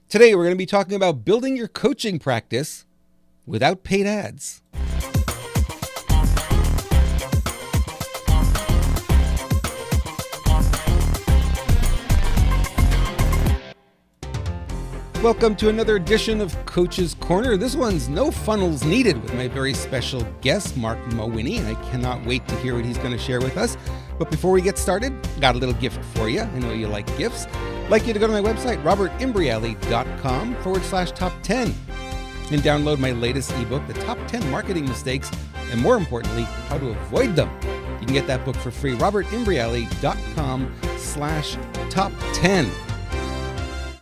Today, we're going to be talking about building your coaching practice without paid ads. Welcome to another edition of Coach's Corner. This one's no funnels needed with my very special guest, Mark Mawhinney, and I cannot wait to hear what he's going to share with us. But before we get started, got a little gift for you. I know you like gifts. I'd like you to go to my website, robertimbriale.com/top 10, and download my latest ebook, The Top 10 Marketing Mistakes, and more importantly, how to avoid them. You can get that book for free, robertimbriale.com/top 10.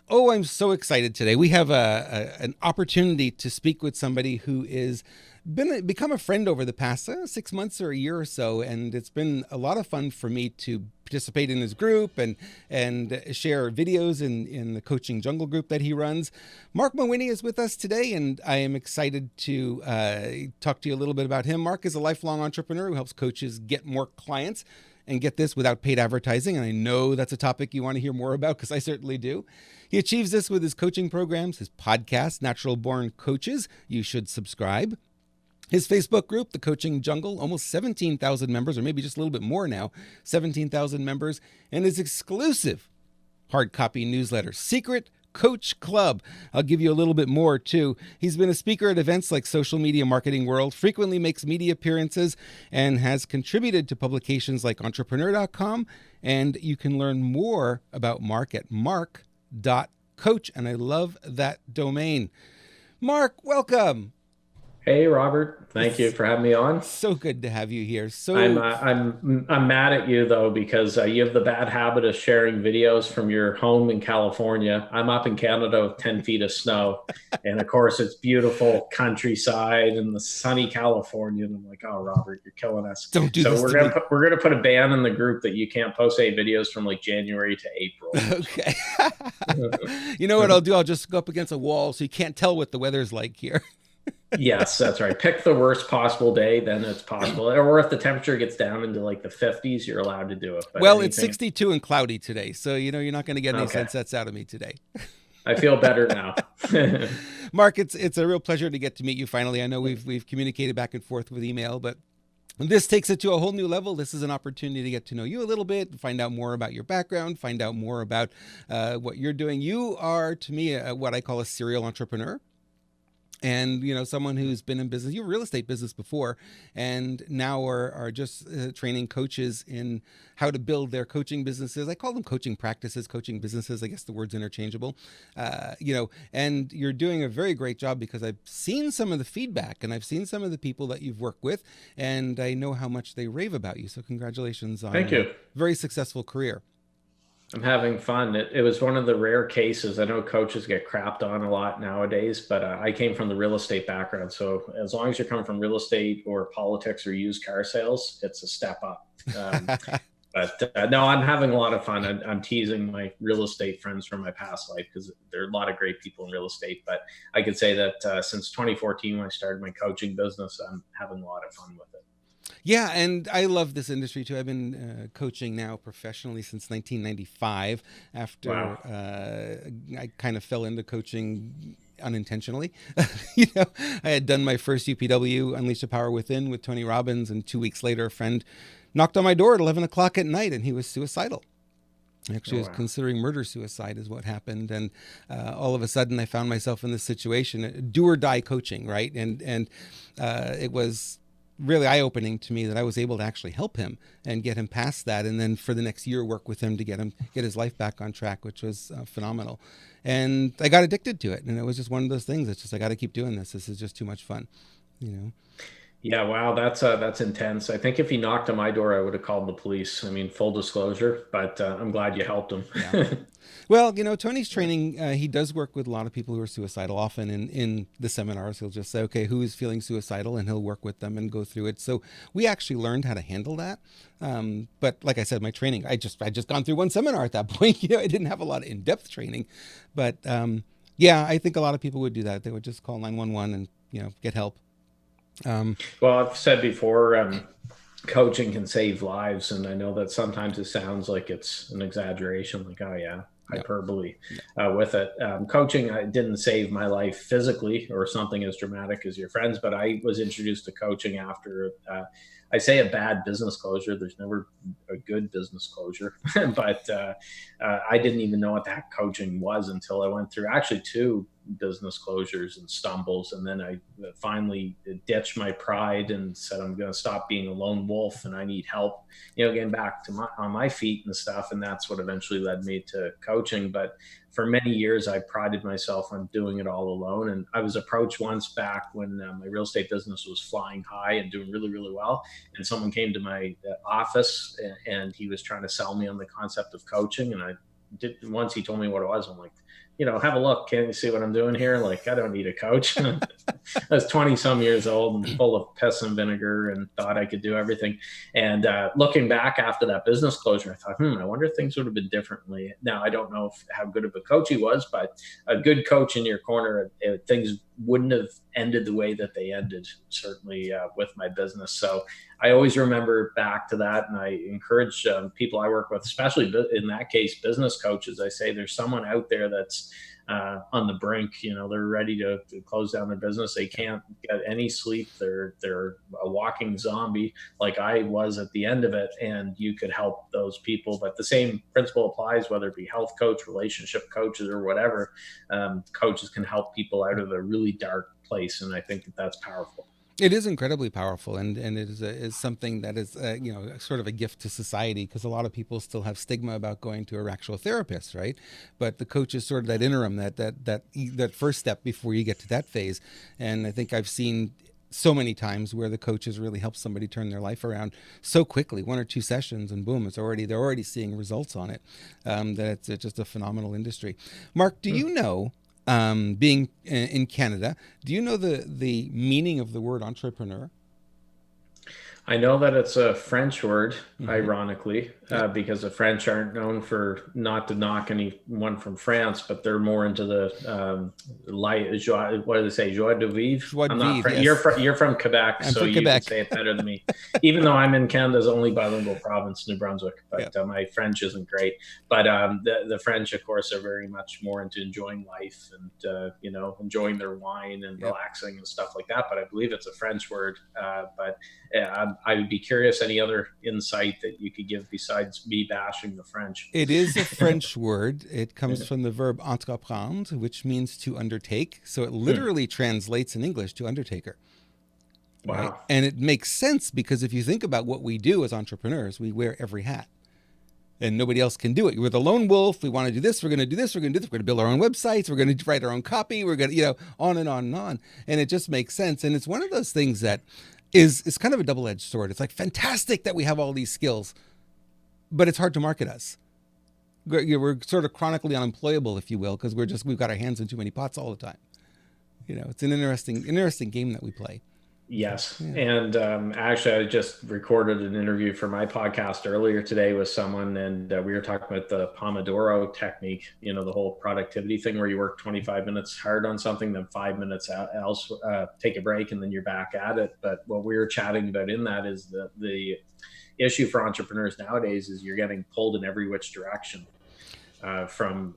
Oh, I'm so excited today. We have an opportunity to speak with somebody who is become a friend over the past 6 months or a year or so, and it's been a lot of fun for me to participate in his group and share videos in the Coaching Jungle group that he runs. Mark Mawhinney is with us today, and I am excited to talk to you a little bit about him. Mark is a lifelong entrepreneur who helps coaches get more clients and get this without paid advertising. And I know that's a topic you want to hear more about, because I certainly do. He achieves this with his coaching programs, his podcast, Natural Born Coaches. You should subscribe. His Facebook group, The Coaching Jungle, almost 17,000 members, or maybe just a little bit more now, 17,000 members. And his exclusive hard copy newsletter, Secret Coach Club. I'll give you a little bit more too. He's been a speaker at events like Social Media Marketing World, frequently makes media appearances, and has contributed to publications like Entrepreneur.com. And you can learn more about Mark at mark.coach. And I love that domain. Mark, welcome. Hey, Robert. Thank you for having me on. So good to have you here. I'm mad at you though, because you have the bad habit of sharing videos from your home in California. I'm up in Canada with 10 feet of snow, and of course it's beautiful countryside and the sunny California. And I'm like, oh, Robert, you're killing us. Don't do this. We're gonna put a ban in the group that you can't post any videos from like January to April. Okay. You know what I'll do? I'll just go up against a wall so you can't tell what the weather's like here. Yes, that's right. Pick the worst possible day, then it's possible. Or if the temperature gets down into like the 50s, you're allowed to do it. But well, it's 62 and cloudy today, so you're not going to get any sunsets out of me today. I feel better now. Mark, it's a real pleasure to get to meet you finally. I know we've communicated back and forth with email, but this takes it to a whole new level. This is an opportunity to get to know you a little bit, find out more about your background, find out more about what you're doing. You are, to me, what I call a serial entrepreneur. And, someone who's been in business, you were real estate business before, and now are just training coaches in how to build their coaching businesses. I call them coaching practices, coaching businesses. I guess the word's interchangeable, and you're doing a very great job, because I've seen some of the feedback and I've seen some of the people that you've worked with, and I know how much they rave about you. So congratulations on a very successful career. I'm having fun. It was one of the rare cases. I know coaches get crapped on a lot nowadays, but I came from the real estate background. So as long as you're coming from real estate or politics or used car sales, it's a step up. No, I'm having a lot of fun. I'm teasing my real estate friends from my past life, because there are a lot of great people in real estate. But I could say that since 2014, when I started my coaching business, I'm having a lot of fun with it. Yeah, and I love this industry too. I've been coaching now professionally since 1995. After I kind of fell into coaching unintentionally. I had done my first UPW, Unleash the Power Within, with Tony Robbins, and 2 weeks later, a friend knocked on my door at 11 o'clock at night, and he was suicidal. Actually, was considering murder-suicide is what happened, and all of a sudden, I found myself in this situation, do or die coaching, right? And it was really eye-opening to me that I was able to actually help him and get him past that, and then for the next year work with him to get his life back on track, which was phenomenal. And I got addicted to it, and it was just one of those things. It's just, I got to keep doing this. This is just too much fun, Yeah, wow, that's intense. I think if he knocked on my door, I would have called the police. I mean, full disclosure, but I'm glad you helped him. Yeah. Well, Tony's training, he does work with a lot of people who are suicidal. Often in the seminars, he'll just say, okay, who is feeling suicidal? And he'll work with them and go through it. So we actually learned how to handle that. But like I said, my training, I just gone through one seminar at that point. I didn't have a lot of in-depth training. But I think a lot of people would do that. They would just call 911 and, get help. Well, I've said before, coaching can save lives. And I know that sometimes it sounds like it's an exaggeration, like, oh yeah, hyperbole with it. Coaching didn't save my life physically or something as dramatic as your friends, but I was introduced to coaching after I say a bad business closure. There's never a good business closure, but I didn't even know what that coaching was until I went through actually two business closures and stumbles. And then I finally ditched my pride and said, I'm going to stop being a lone wolf and I need help, getting back to on my feet and stuff. And that's what eventually led me to coaching. But for many years, I prided myself on doing it all alone. And I was approached once back when my real estate business was flying high and doing really, really well. And someone came to my office and he was trying to sell me on the concept of coaching. And once he told me what it was, I'm like, have a look. Can you see what I'm doing here? Like, I don't need a coach. I was 20 some years old and full of piss and vinegar and thought I could do everything. And looking back after that business closure, I thought, I wonder if things would have been differently. Now, I don't know how good of a coach he was, but a good coach in your corner, things wouldn't have ended the way that they ended, certainly with my business. So I always remember back to that. And I encourage people I work with, especially in that case, business coaches. I say there's someone out there that's on the brink. They're ready to close down their business. They can't get any sleep. They're a walking zombie like I was at the end of it. And you could help those people. But the same principle applies, whether it be health coach, relationship coaches, or whatever. Coaches can help people out of a really dark place. And I think that that's powerful. It is incredibly powerful, and it is something that is sort of a gift to society, because a lot of people still have stigma about going to an actual therapist, right? But the coach is sort of that interim, that first step before you get to that phase. And I think I've seen so many times where the coach has really helped somebody turn their life around so quickly, 1 or 2 sessions, and boom, they're already seeing results on it. That it's just a phenomenal industry. Mark, do you know? Being in Canada, do you know the meaning of the word entrepreneur? I know that it's a French word, ironically, because the French aren't known for, not to knock anyone from France, but they're more into the what do they say, joie de vivre? Joie de vivre, yes. You're from Quebec, I'm so from you Quebec. can say it better than me. Even though I'm in Canada's only bilingual province, New Brunswick, but my French isn't great. But the French, of course, are very much more into enjoying life and enjoying their wine and relaxing and stuff like that. But I believe it's a French word. But I would be curious any other insight that you could give besides me bashing the French. It is a French word. It comes from the verb entreprendre, which means to undertake. So it literally translates in English to undertaker. Wow. Right? And it makes sense, because if you think about what we do as entrepreneurs, we wear every hat. And nobody else can do it. We're the lone wolf. We want to do this. We're going to do this. We're going to do this. We're going to build our own websites. We're going to write our own copy. We're going to, on and on and on. And it just makes sense. And it's one of those things that is kind of a double-edged sword. It's like fantastic that we have all these skills, but it's hard to market us. We're sort of chronically unemployable, if you will, because we've got our hands in too many pots all the time. It's an interesting game that we play. Yes. Yeah. And actually, I just recorded an interview for my podcast earlier today with someone, and we were talking about the Pomodoro technique, the whole productivity thing where you work 25 minutes hard on something, then 5 minutes else, take a break, and then you're back at it. But what we were chatting about in that is the issue for entrepreneurs nowadays is you're getting pulled in every which direction. From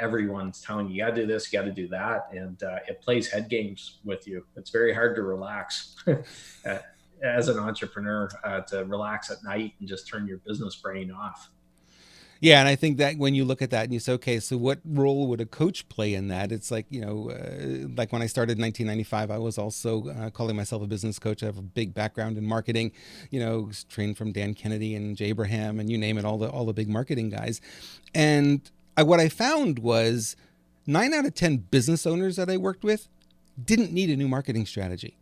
everyone's telling you, you got to do this, you got to do that. And it plays head games with you. It's very hard to relax as an entrepreneur, to relax at night and just turn your business brain off. Yeah, and I think that when you look at that and you say, okay, so what role would a coach play in that? It's like, like when I started in 1995, I was also calling myself a business coach. I have a big background in marketing, trained from Dan Kennedy and Jay Abraham and you name it, all the big marketing guys. And what I found was 9 out of 10 business owners that I worked with didn't need a new marketing strategy.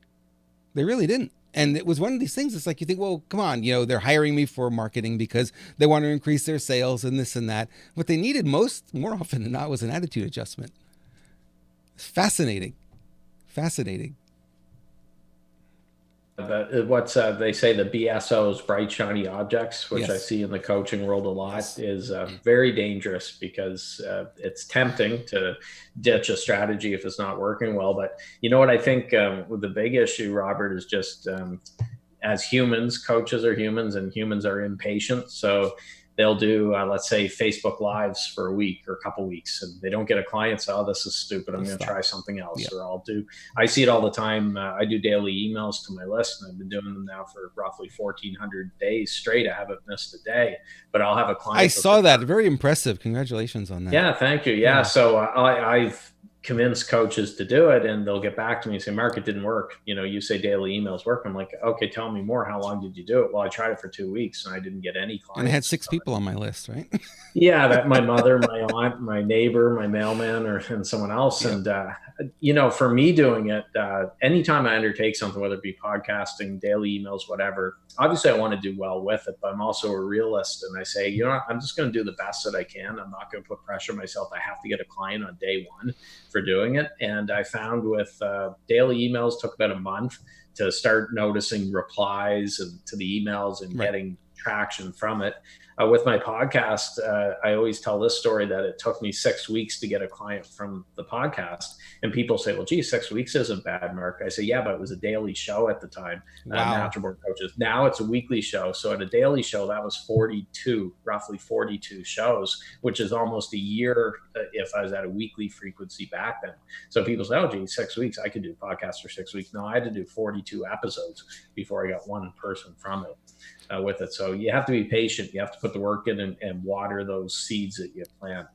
They really didn't. And it was one of these things. It's like, you think, well, come on, they're hiring me for marketing because they want to increase their sales and this and that. What they needed more often than not was an attitude adjustment. It's fascinating. What's they say, the BSOs, bright shiny objects, which Yes. I see in the coaching world a lot, is very dangerous, because it's tempting to ditch a strategy if it's not working well. But what I think with the big issue, Robert, is just as humans, coaches are humans and humans are impatient. So they'll do, let's say, Facebook Lives for a week or a couple weeks, and they don't get a client. So, oh, this is stupid. I'm going to try something else. Yeah. Or I see it all the time. I do daily emails to my list, and I've been doing them now for roughly 1,400 days straight. I haven't missed a day, but I'll have a client. I saw that. Very impressive. Congratulations on that. Yeah, thank you. Yeah. So I've convince coaches to do it, and they'll get back to me and say, Mark, it didn't work. You say daily emails work. I'm like, okay, tell me more. How long did you do it? Well, I tried it for 2 weeks and I didn't get any clients. And I had 6 people on my list, right? Yeah, that my mother, my aunt, my neighbor, my mailman, and someone else. Yeah. And for me doing it, anytime I undertake something, whether it be podcasting, daily emails, whatever, obviously I want to do well with it, but I'm also a realist, and I say, I'm just going to do the best that I can. I'm not going to put pressure on myself. I have to get a client on day one for doing it. And I found with daily emails took about a month to start noticing replies and to the emails and getting traction from it. With my podcast, I always tell this story that it took me 6 weeks to get a client from the podcast. And people say, well, gee, 6 weeks isn't bad, Mark. I say, yeah, but it was a daily show at the time. Wow. Natural Born Coaches. Now it's a weekly show. So at a daily show, that was roughly 42 shows, which is almost a year if I was at a weekly frequency back then. So people say, oh, gee, 6 weeks, I could do podcasts for 6 weeks. No, I had to do 42 episodes before I got one person from it. With it. So you have to be patient. You have to put the work in and water those seeds that you plant.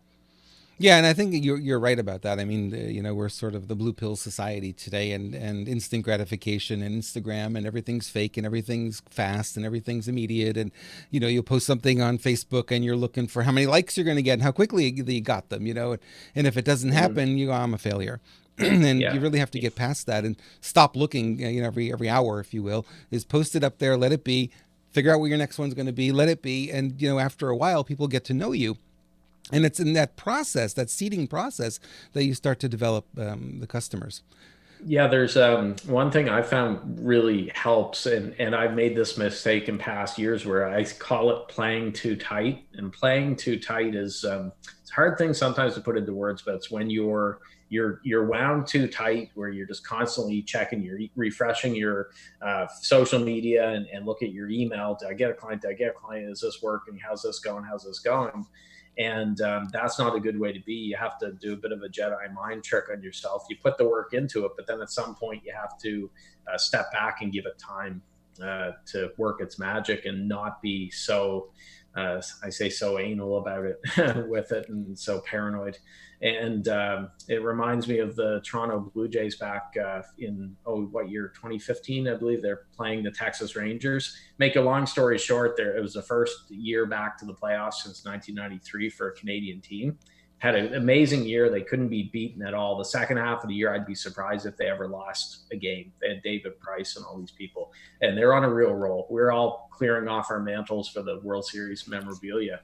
Yeah, and I think you're right about that. I mean, we're sort of the blue pill society today, and instant gratification and Instagram, and everything's fake and everything's fast and everything's immediate. And, you'll post something on Facebook and you're looking for how many likes you're going to get and how quickly you got them, and if it doesn't happen, you go, I'm a failure. And you really have to get past that and stop looking, every hour, if you will, is post it up there, let it be. Figure out what your next one's going to be, let it be. And, after a while, people get to know you. And it's in that process, that seeding process, that you start to develop the customers. Yeah, there's one thing I found really helps, and I've made this mistake in past years where I call it playing too tight. And playing too tight is it's a hard thing sometimes to put into words, but it's when you're wound too tight, where you're just constantly checking, you're refreshing your social media and look at your email. Did I get a client? Did I get a client? Is this working? How's this going? How's this going? And that's not a good way to be. You have to do a bit of a Jedi mind trick on yourself. You put the work into it, but then at some point you have to step back and give it time to work its magic and not be so, I say, so anal about it with it and so paranoid. And it reminds me of the Toronto Blue Jays back in, 2015, I believe. They're playing the Texas Rangers. Make a long story short, it was the first year back to the playoffs since 1993 for a Canadian team. Had an amazing year. They couldn't be beaten at all. The second half of the year, I'd be surprised if they ever lost a game. They had David Price and all these people, and they're on a real roll. We're all clearing off our mantles for the World Series memorabilia.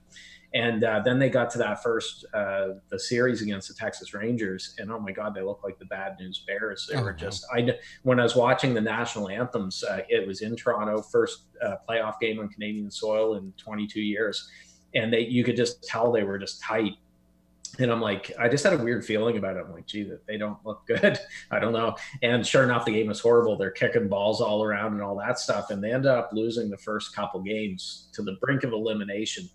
And then they got to that first, the series against the Texas Rangers, and oh my God, they looked like the Bad News Bears. They were just, when I was watching the national anthems, it was in Toronto, first playoff game on Canadian soil in 22 years. And you could just tell they were just tight. And I'm like, I just had a weird feeling about it. I'm like, gee, they don't look good. I don't know. And sure enough, the game was horrible. They're kicking balls all around and all that stuff. And they ended up losing the first couple games to the brink of elimination.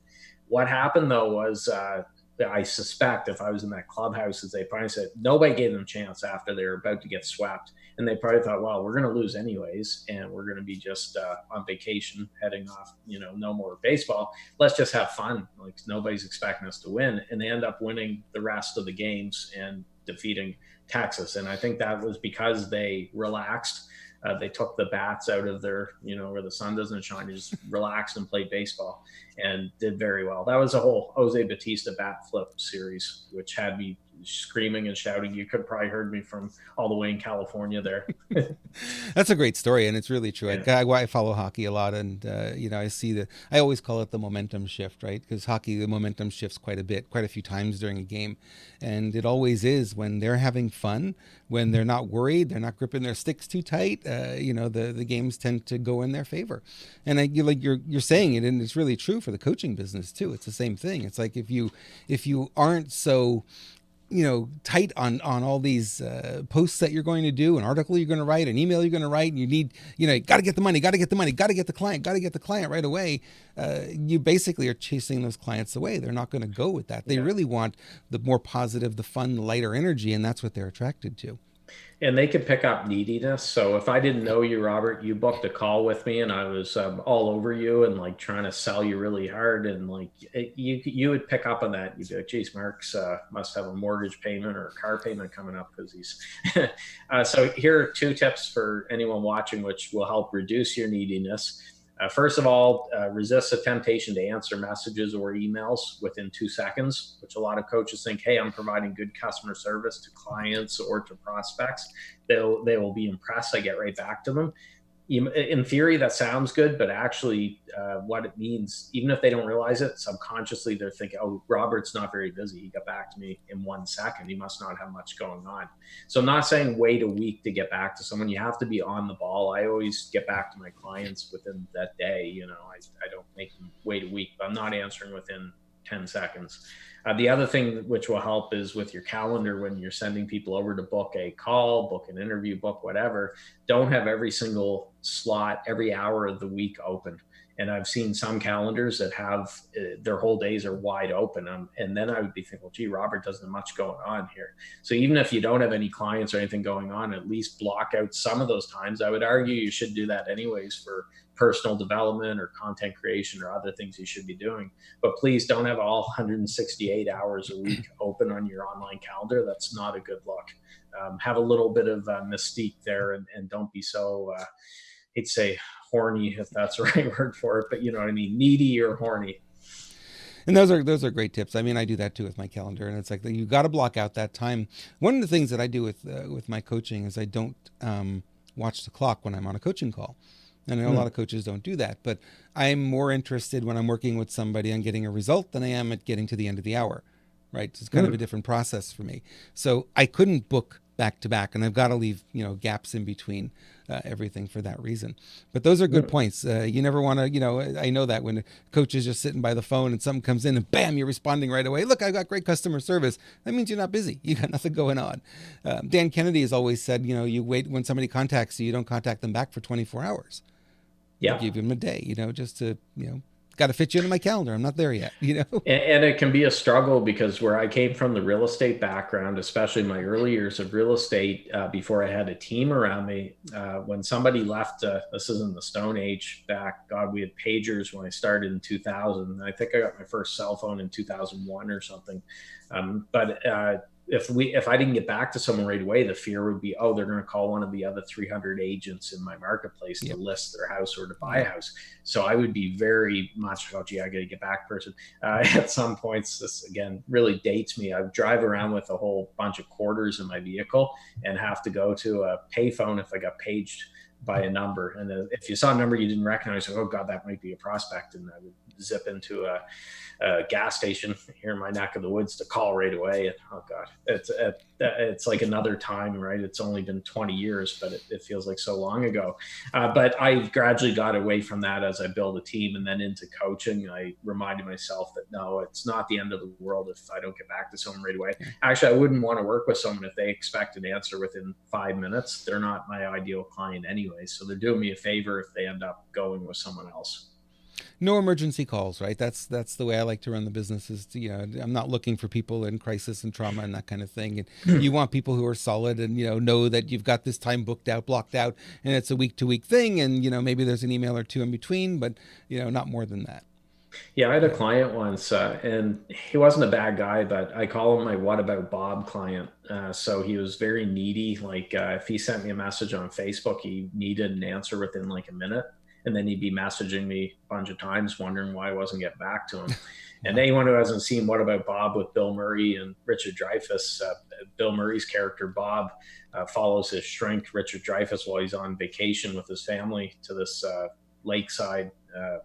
What happened, though, was I suspect if I was in that clubhouse, as they probably said, nobody gave them a chance after they were about to get swept. And they probably thought, well, we're going to lose anyways, and we're going to be just on vacation, heading off, no more baseball. Let's just have fun. Like, nobody's expecting us to win. And they end up winning the rest of the games and defeating Texas. And I think that was because they relaxed. They took the bats out of their, where the sun doesn't shine. They just relaxed and played baseball and did very well. That was a whole Jose Bautista bat flip series, which had me screaming and shouting. You could probably heard me from all the way in California there. That's a great story, and it's really true. Yeah. I follow hockey a lot, and I see I always call it the momentum shift, right? Because hockey, the momentum shifts quite a few times during a game, and it always is when they're having fun, when they're not worried, they're not gripping their sticks too tight. The games tend to go in their favor, and you're saying it, and it's really true for the coaching business too. It's the same thing. It's like if you aren't so tight on all these posts that you're going to do, an article you're going to write, an email you're going to write, and you need, you got to get the money, got to get the money, got to get the client right away. You basically are chasing those clients away. They're not going to go with that. They really want the more positive, the fun, the lighter energy, and that's what they're attracted to. And they could pick up neediness. So if I didn't know you, Robert, you booked a call with me and I was all over you and like trying to sell you really hard, and like you would pick up on that. You'd be like, geez, Mark's must have a mortgage payment or a car payment coming up because he's so here are 2 tips for anyone watching which will help reduce your neediness. First of all, resist the temptation to answer messages or emails within 2 seconds, which a lot of coaches think, hey, I'm providing good customer service to clients or to prospects. They will be impressed. I get right back to them. In theory, that sounds good, but actually what it means, even if they don't realize it, subconsciously they're thinking, oh, Robert's not very busy. He got back to me in 1 second. He must not have much going on. So I'm not saying wait a week to get back to someone. You have to be on the ball. I always get back to my clients within that day. I don't make them wait a week, but I'm not answering within 10 seconds. The other thing which will help is with your calendar when you're sending people over to book a call, book an interview, book whatever. Don't have every single slot, every hour of the week open. And I've seen some calendars that have their whole days are wide open. And then I would be thinking, well, gee, Robert doesn't have much going on here. So even if you don't have any clients or anything going on, at least block out some of those times. I would argue you should do that anyways for personal development or content creation or other things you should be doing. But please don't have all 168 hours a week open on your online calendar. That's not a good look. Have a little bit of mystique there and don't be so, hate to say horny, if that's the right word for it, but you know what I mean, needy or horny. And those are great tips. I mean, I do that too with my calendar, and it's like you got to block out that time. One of the things that I do with my coaching is I don't watch the clock when I'm on a coaching call. And I know a lot of coaches don't do that, but I'm more interested when I'm working with somebody on getting a result than I am at getting to the end of the hour, right? It's kind of a different process for me. So I couldn't book back to back, and I've got to leave, gaps in between everything for that reason. But those are good points. You never want to, I know that when a coach is just sitting by the phone and something comes in and bam, you're responding right away. Look, I've got great customer service. That means you're not busy. You got nothing going on. Dan Kennedy has always said, you wait when somebody contacts you, you don't contact them back for 24 hours. Yeah. Give them a day, just to, got to fit you into my calendar. I'm not there yet, And it can be a struggle because where I came from, the real estate background, especially my early years of real estate, before I had a team around me, when somebody left, this is in the Stone Age back, God, we had pagers when I started in 2000. I think I got my first cell phone in 2001 or something. If I didn't get back to someone right away, the fear would be, oh, they're going to call one of the other 300 agents in my marketplace to list their house or to buy a house. So I would be very much, oh, gee, I got to get back person. At some points, this again really dates me. I drive around with a whole bunch of quarters in my vehicle and have to go to a payphone if I got paged by a number. And if you saw a number you didn't recognize, oh God, that might be a prospect. And I would zip into a gas station here in my neck of the woods to call right away. And oh God, it's like another time, right? It's only been 20 years, but it feels like so long ago. But I gradually got away from that as I built a team and then into coaching. I reminded myself that no, it's not the end of the world if I don't get back to someone right away. Actually, I wouldn't want to work with someone if they expect an answer within 5 minutes. They're not my ideal client anyway. So they're doing me a favor if they end up going with someone else. No emergency calls, right? That's the way I like to run the business. Is I'm not looking for people in crisis and trauma and that kind of thing. And you want people who are solid and know that you've got this time booked out, blocked out, and it's a week to week thing. And maybe there's an email or two in between, but not more than that. Yeah, I had a client once, and he wasn't a bad guy, but I call him my "What about Bob" client. So he was very needy. Like if he sent me a message on Facebook, he needed an answer within like a minute. And then he'd be messaging me a bunch of times, wondering why I wasn't getting back to him. And anyone who hasn't seen What About Bob with Bill Murray and Richard Dreyfuss, Bill Murray's character, Bob, follows his shrink, Richard Dreyfuss, while he's on vacation with his family to this lakeside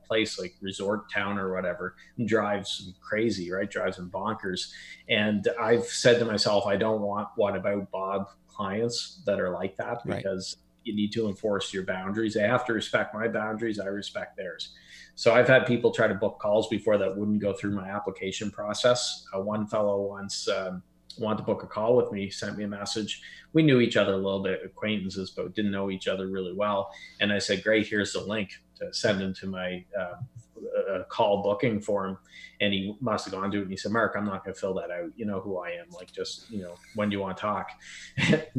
place, like resort town or whatever, and drives him crazy, right? Drives him bonkers. And I've said to myself, I don't want What About Bob clients that are like that, because you need to enforce your boundaries. They have to respect my boundaries. I respect theirs. So I've had people try to book calls before that wouldn't go through my application process. One fellow once wanted to book a call with me. He sent me a message. We knew each other a little bit, acquaintances, but didn't know each other really well. And I said, great, here's the link to send him to my call booking form. And he must have gone to it. And he said, Mark, I'm not going to fill that out. You know who I am. Like, just, when do you want to talk?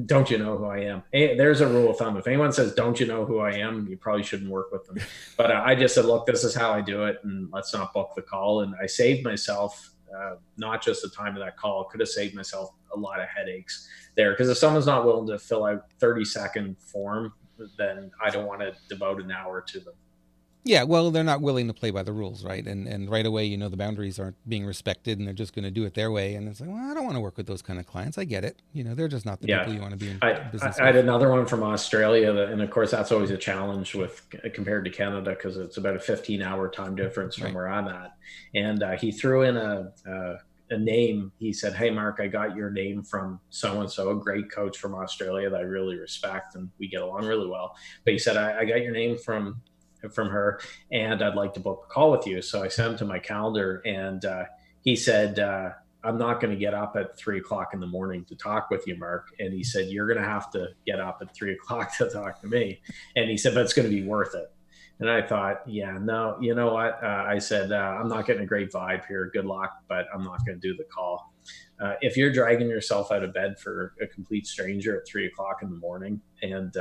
Don't you know who I am? Hey, there's a rule of thumb. If anyone says, don't you know who I am, you probably shouldn't work with them. But I just said, look, this is how I do it. And let's not book the call. And I saved myself not just the time of that call, could have saved myself a lot of headaches there. Because if someone's not willing to fill out 30-second form, then I don't want to devote an hour to them. Yeah, well, they're not willing to play by the rules, right? And right away, the boundaries aren't being respected, and they're just going to do it their way. And it's like, well, I don't want to work with those kind of clients. I get it. They're just not the people you want to be in business with. I had another one from Australia, and of course, that's always a challenge compared to Canada, because it's about a 15-hour time difference from where I'm at. And he threw in a name. He said, hey, Mark, I got your name from so-and-so, a great coach from Australia that I really respect, and we get along really well. But he said, I got your name from her, and I'd like to book a call with you. So I sent him to my calendar, and he said, I'm not going to get up at 3:00 in the morning to talk with you, Mark. And he said, you're going to have to get up at 3:00 to talk to me. And he said, but it's going to be worth it. And I thought, yeah, no, you know what? I said, I'm not getting a great vibe here. Good luck, but I'm not going to do the call. If you're dragging yourself out of bed for a complete stranger at 3:00 in the morning, and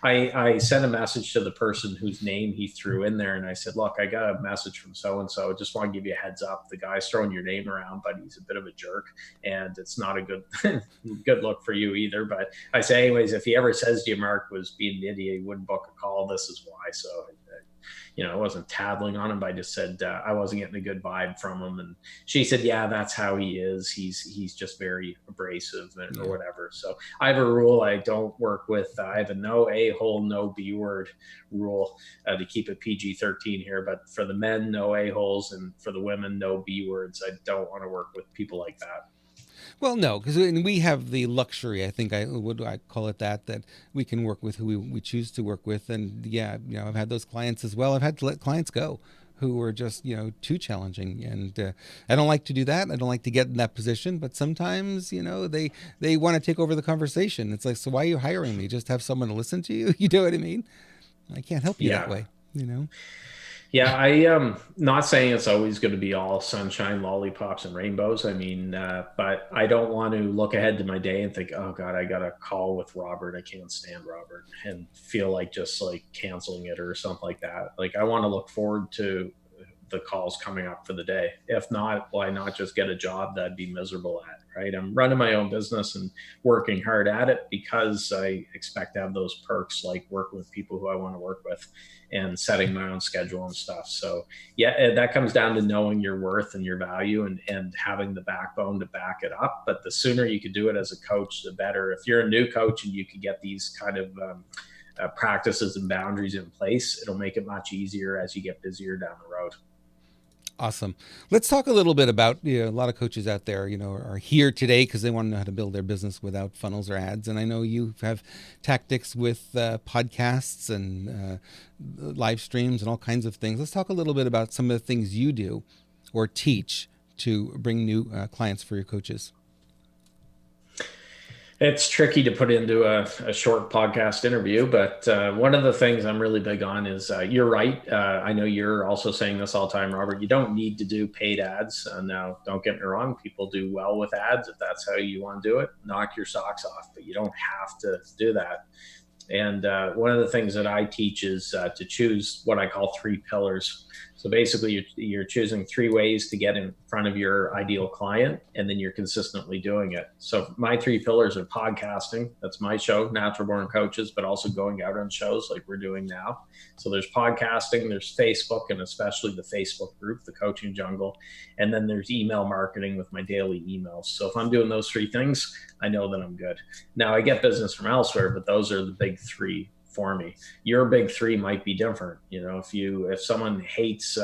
I sent a message to the person whose name he threw in there, and I said, look, I got a message from so-and-so. Just want to give you a heads up. The guy's throwing your name around, but he's a bit of a jerk, and it's not a good look for you either. But I say, anyways, if he ever says to you, Mark was being an idiot, he wouldn't book a call. This is why. So I wasn't tattling on him, but I just said I wasn't getting a good vibe from him. And she said, yeah, that's how he is. He's just very abrasive or whatever. So I have a rule. I don't work with, I have a no A-hole, no B-word rule to keep it PG-13 here. But for the men, no A-holes, and for the women, no B-words. I don't want to work with people like that. Well, no, because we have the luxury, I think I call it that we can work with who we choose to work with. And yeah, I've had those clients as well. I've had to let clients go who were just, too challenging. And I don't like to do that. I don't like to get in that position. But sometimes, they want to take over the conversation. It's like, so why are you hiring me? Just have someone to listen to you? You know what I mean? I can't help you that way, Yeah, I am not saying it's always going to be all sunshine, lollipops, and rainbows. I mean, but I don't want to look ahead to my day and think, oh God, I got a call with Robert. I can't stand Robert, and feel like just like canceling it or something like that. Like, I want to look forward to the calls coming up for the day. If not, why not just get a job that I'd be miserable at, right? I'm running my own business and working hard at it because I expect to have those perks, like working with people who I want to work with and setting my own schedule and stuff. So yeah, that comes down to knowing your worth and your value, and having the backbone to back it up. But the sooner you could do it as a coach, the better. If you're a new coach and you could get these kind of practices and boundaries in place, it'll make it much easier as you get busier down the road. Awesome. Let's talk a little bit about, a lot of coaches out there, are here today because they want to know how to build their business without funnels or ads. And I know you have tactics with podcasts and live streams and all kinds of things. Let's talk a little bit about some of the things you do or teach to bring new clients for your coaches. It's tricky to put into a short podcast interview, but one of the things I'm really big on is you're right. I know you're also saying this all the time, Robert. You don't need to do paid ads. Now, don't get me wrong. People do well with ads. If that's how you want to do it, knock your socks off, but you don't have to do that. And one of the things that I teach is to choose what I call 3 pillars. So basically, you're choosing 3 ways to get in front of your ideal client, and then you're consistently doing it. So my 3 pillars are podcasting. That's my show, Natural Born Coaches, but also going out on shows like we're doing now. So there's podcasting, there's Facebook, and especially the Facebook group, the Coaching Jungle. And then there's email marketing with my daily emails. So if I'm doing those 3 things, I know that I'm good. Now, I get business from elsewhere, but those are the big 3 for me. Your big 3 might be different. If someone hates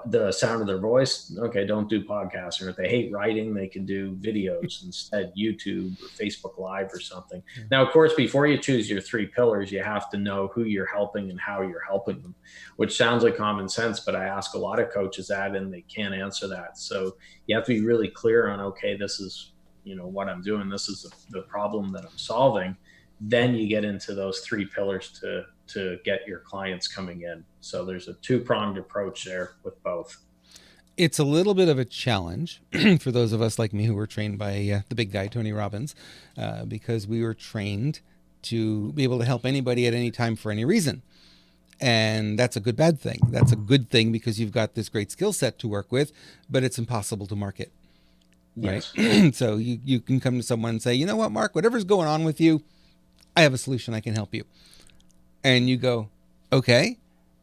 the sound of their voice, okay, don't do podcasting. Or if they hate writing, they can do videos instead, YouTube or Facebook Live or something. Now, of course, before you choose your 3 pillars, you have to know who you're helping and how you're helping them, which sounds like common sense, but I ask a lot of coaches that and they can't answer that. So you have to be really clear on, okay, this is what I'm doing. This is the problem that I'm solving. Then you get into those three pillars to get your clients coming in. So there's a two-pronged approach there with both. It's a little bit of a challenge for those of us like me who were trained by the big guy, Tony Robbins, because we were trained to be able to help anybody at any time for any reason. And that's a good, bad thing. That's a good thing because you've got this great skill set to work with, but it's impossible to market. Right. Yes. So you can come to someone and say, you know what, Mark, whatever's going on with you, I have a solution. I can help you. And you go, okay.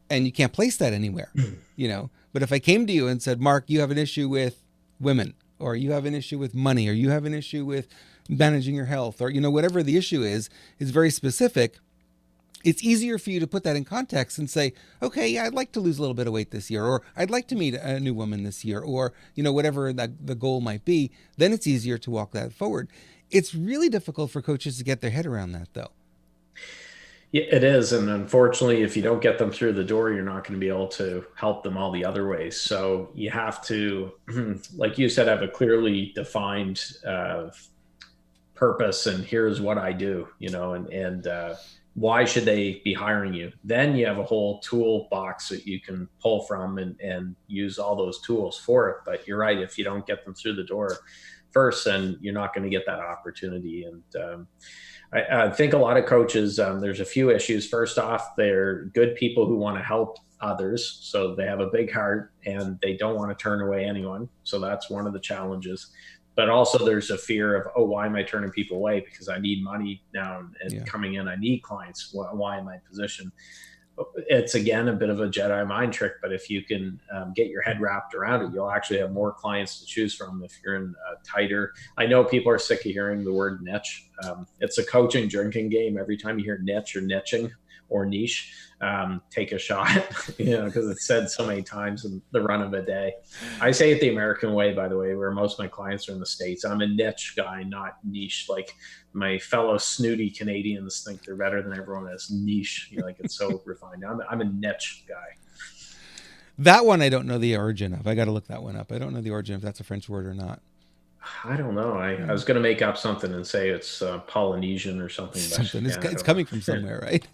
And you can't place that anywhere, But if I came to you and said, Mark, you have an issue with women, or you have an issue with money, or you have an issue with managing your health, or, whatever the issue is very specific. It's easier for you to put that in context and say, okay, yeah, I'd like to lose a little bit of weight this year, or I'd like to meet a new woman this year, or, whatever the goal might be. Then it's easier to walk that forward. It's really difficult for coaches to get their head around that, though. Yeah, it is. And unfortunately, if you don't get them through the door, you're not going to be able to help them all the other ways. So you have to, like you said, have a clearly defined purpose. And here's what I do, and why should they be hiring you? Then you have a whole toolbox that you can pull from and use all those tools for it. But you're right. If you don't get them through the door first, then you're not going to get that opportunity. And I think a lot of coaches, there's a few issues. First off, they're good people who want to help others. So they have a big heart and they don't want to turn away anyone. So that's one of the challenges. But also there's a fear of, why am I turning people away? Because I need money now and coming in, I need clients. Why am I positioned? It's, again, a bit of a Jedi mind trick, but if you can get your head wrapped around it, you'll actually have more clients to choose from if you're in a tighter. I know people are sick of hearing the word niche. It's a coaching drinking game. Every time you hear niche or niching or niche, take a shot, because it's said so many times in the run of a day. I say it the American way, by the way, where most of my clients are in the States. I'm a niche guy, not niche. Like my fellow snooty Canadians think they're better than everyone else. Niche, like it's so refined. I'm a niche guy. That one I don't know the origin of. I got to look that one up. I don't know the origin if that's a French word or not. I don't know. I was going to make up something and say it's Polynesian or something. It's coming from somewhere, right?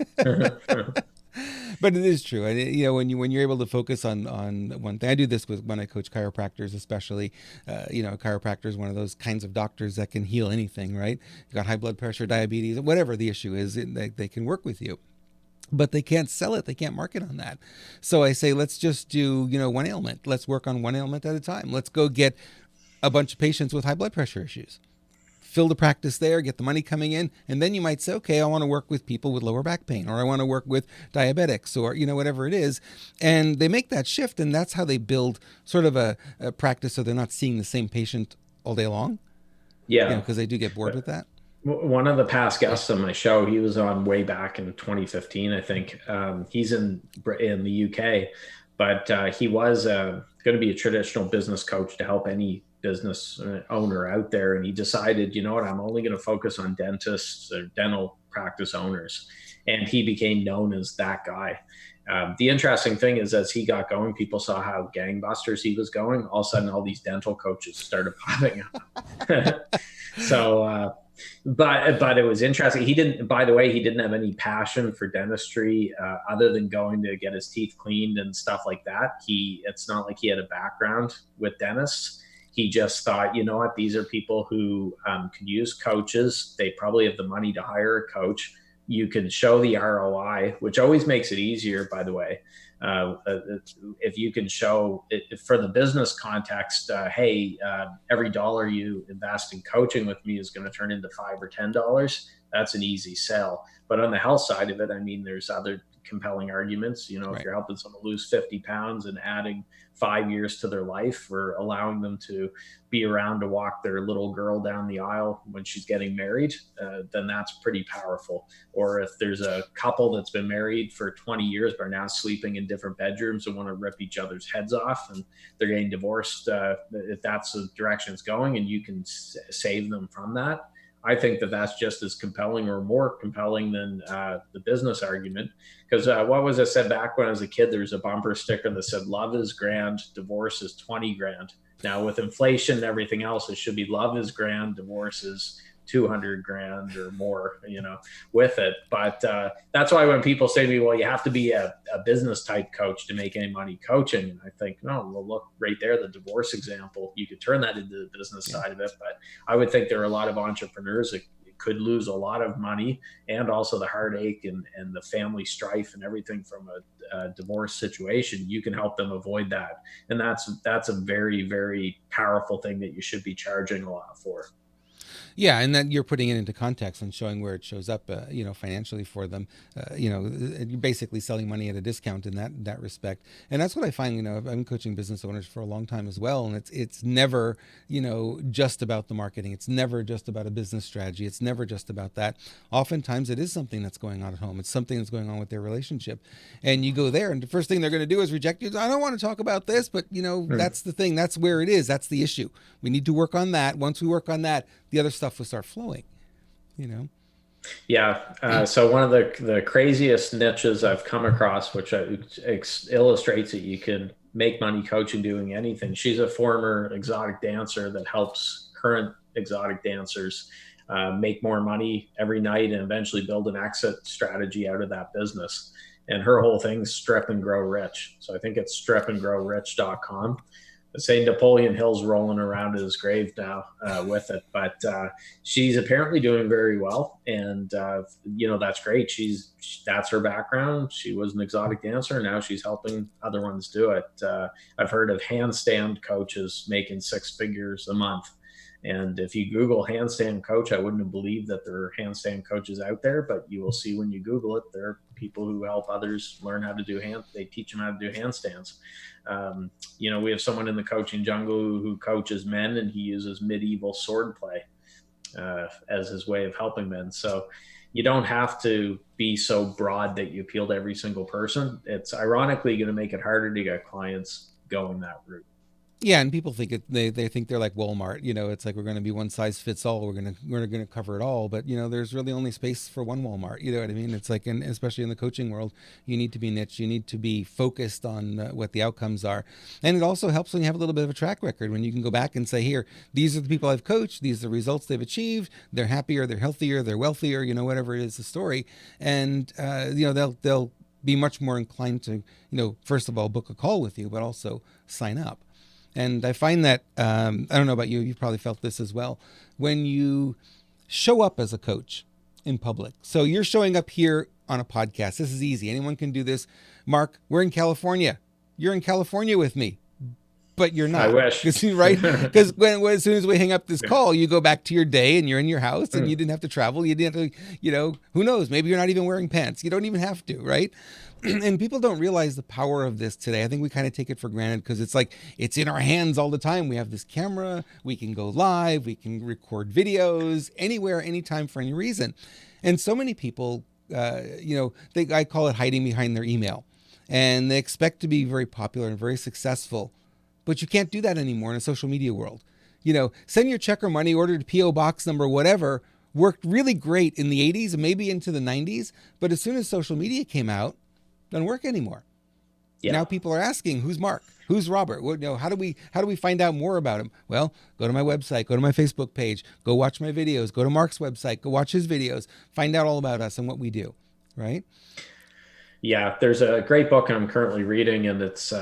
But it is true. When you're able to focus on one thing, I do this when I coach chiropractors, especially. Chiropractor is one of those kinds of doctors that can heal anything, right? You got high blood pressure, diabetes, whatever the issue is, they can work with you. But they can't sell it. They can't market on that. So I say, let's just do, one ailment. Let's work on one ailment at a time. Let's go get a bunch of patients with high blood pressure issues. Fill the practice there, get the money coming in, and then you might say, okay, I want to work with people with lower back pain, or I want to work with diabetics, or, whatever it is. And they make that shift, and that's how they build sort of a practice so they're not seeing the same patient all day long. Yeah. Because they do get bored with that. One of the past guests on my show, he was on way back in 2015, I think. He's in the UK, but he was going to be a traditional business coach to help any business owner out there. And he decided, I'm only going to focus on dentists or dental practice owners. And he became known as that guy. The interesting thing is, as he got going, people saw how gangbusters he was going. All of a sudden, all these dental coaches started popping up. But it was interesting. He didn't have any passion for dentistry other than going to get his teeth cleaned and stuff like that. It's not like he had a background with dentists. He just thought, these are people who could use coaches. They probably have the money to hire a coach. You can show the ROI, which always makes it easier, by the way. If you can show it for the business context, every dollar you invest in coaching with me is going to turn into $5 or $10. That's an easy sell. But on the health side of it, there's other compelling arguments. If you're helping someone lose 50 pounds and adding 5 years to their life, or allowing them to be around to walk their little girl down the aisle when she's getting married, then that's pretty powerful. Or if there's a couple that's been married for 20 years but are now sleeping in different bedrooms and want to rip each other's heads off, and they're getting divorced, if that's the direction it's going and you can save them from that, I think that's just as compelling or more compelling than the business argument. Because what was it said back when I was a kid? There was a bumper sticker that said, "Love is grand, divorce is 20 grand." Now with inflation and everything else, it should be love is grand, divorce is 200 grand or more, with it. But that's why when people say to me, well, you have to be a business type coach to make any money coaching. And I think, no, well, look right there, the divorce example, you could turn that into the business side of it. But I would think there are a lot of entrepreneurs that could lose a lot of money, and also the heartache and the family strife and everything from a divorce situation. You can help them avoid that. And that's a very, very powerful thing that you should be charging a lot for. Yeah, and then you're putting it into context and showing where it shows up, financially for them. You're basically selling money at a discount in that respect. And that's what I find. I've been coaching business owners for a long time as well, and it's never, just about the marketing. It's never just about a business strategy. It's never just about that. Oftentimes, it is something that's going on at home. It's something that's going on with their relationship, and you go there, and the first thing they're going to do is reject you. I don't want to talk about this, but that's the thing. That's where it is. That's the issue. We need to work on that. Once we work on that, the other stuff will start flowing, Yeah. So one of the craziest niches I've come across, which illustrates that you can make money coaching doing anything. She's a former exotic dancer that helps current exotic dancers make more money every night and eventually build an exit strategy out of that business. And her whole thing's strip and grow rich. So I think it's stripandgrowrich.com. I say Napoleon Hill's rolling around in his grave now with it, but she's apparently doing very well, and that's great. That's her background. She was an exotic dancer, and now she's helping other ones do it. I've heard of handstand coaches making 6 figures a month, and if you Google handstand coach, I wouldn't have believed that there are handstand coaches out there, but you will see when you Google it, there are people who help others learn how to do they teach them how to do handstands. We have someone in the coaching jungle who coaches men, and he uses medieval sword play as his way of helping men. So you don't have to be so broad that you appeal to every single person. It's ironically going to make it harder to get clients going that route. Yeah, and people think they think they're like Walmart. It's like we're going to be one size fits all. We're going to cover it all. But there's really only space for one Walmart. You know what I mean? It's like, and especially in the coaching world, you need to be niche. You need to be focused on what the outcomes are. And it also helps when you have a little bit of a track record, when you can go back and say, here, these are the people I've coached. These are the results they've achieved. They're happier. They're healthier. They're wealthier. Whatever it is, the story. And they'll be much more inclined to first of all book a call with you, but also sign up. And I find that, I don't know about you, you've probably felt this as well, when you show up as a coach in public. So you're showing up here on a podcast. This is easy. Anyone can do this. Mark, we're in California. You're in California with me, but you're not. I wish. Right? Because as soon as we hang up this call, you go back to your day and you're in your house and you didn't have to travel. You didn't have to, who knows? Maybe you're not even wearing pants. You don't even have to, right? And people don't realize the power of this today. I think we kind of take it for granted because it's like it's in our hands all the time. We have this camera, we can go live, we can record videos anywhere, anytime, for any reason. And so many people, I call it hiding behind their email, and they expect to be very popular and very successful, but you can't do that anymore in a social media world. Send your check or money order to PO box number whatever worked really great in the 80s and maybe into the 90s, but as soon as social media came out, doesn't work anymore. Yeah. Now people are asking, who's Mark? Who's Robert? How do we find out more about him? Well, go to my website, go to my Facebook page, go watch my videos, go to Mark's website, go watch his videos, find out all about us and what we do, right? Yeah, there's a great book I'm currently reading, and it's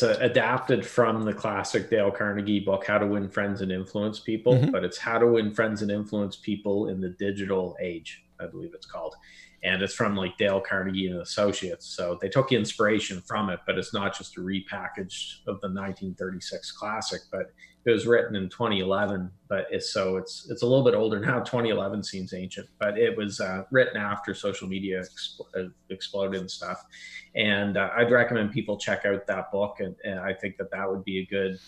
adapted from the classic Dale Carnegie book, How to Win Friends and Influence People, but it's How to Win Friends and Influence People in the Digital Age, I believe it's called. And it's from like Dale Carnegie and Associates. So they took inspiration from it, but it's not just a repackage of the 1936 classic, but it was written in 2011, but it's a little bit older now. 2011 seems ancient, but it was written after social media exploded and stuff. And I'd recommend people check out that book. And I think that would be a good